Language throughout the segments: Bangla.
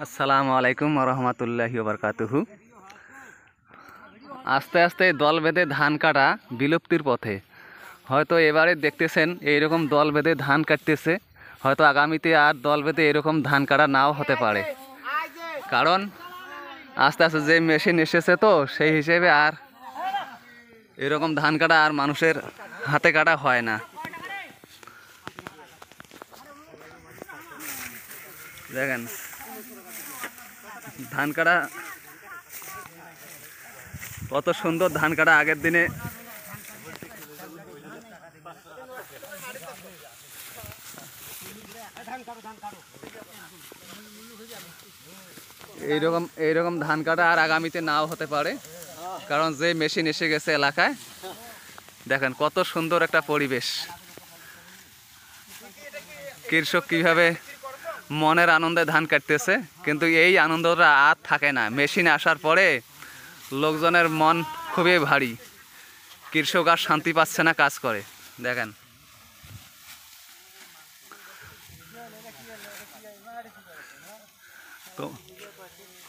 আসসালামু আলাইকুম রহমতুল্লাহি বারকাতুহু। আস্তে আস্তে দল বেঁধে ধান কাটা বিলুপ্তির পথে। হয়তো এবারে দেখতেছেন এইরকম দল বেঁধে ধান কাটতেছে, হয়তো আগামীতে আর দল বেঁধে এরকম ধান কাটা নাও হতে পারে। কারণ আস্তে আস্তে যে মেশিন এসেছে, তো সেই হিসেবে আর এরকম ধান কাটা আর মানুষের হাতে কাটা হয় না। দেখেন ধান কাটা কত সুন্দর, ধান কাটা আগের দিনে এইরকম ধান কাটা আর আগামীতে নাও হতে পারে, কারণ যে মেশিন এসে গেছে এলাকায়। দেখেন কত সুন্দর একটা পরিবেশ, কৃষক কিভাবে মনের আনন্দে ধান কাটতেছে। কিন্তু এই আনন্দটা আর থাকে না, মেশিন আসার পরে লোকজনের মন খুবই ভারী, কৃষক আর শান্তি পাচ্ছে না কাজ করে। দেখেন তো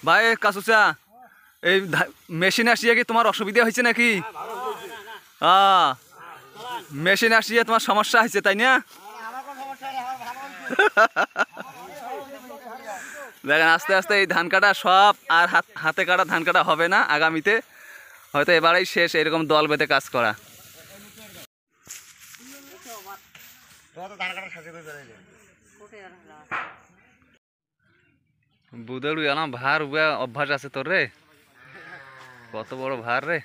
ভাই কাসুচা, এই মেশিন আসিয়ে কি তোমার অসুবিধা হয়েছে নাকি? মেশিন আসিয়ে তোমার সমস্যা হয়েছে, তাই না? দেখেন আস্তে আস্তে এই ধান কাটা সব আর হাতে কাটা ধান কাটা হবে না আগামীতে, হয়তো এবারেই শেষ এরকম দল বেঁধে কাজ করা। বুদড়ু এলাম ভার উবে অভ্যাস আছে তোর রে, কত বড় ভার রে।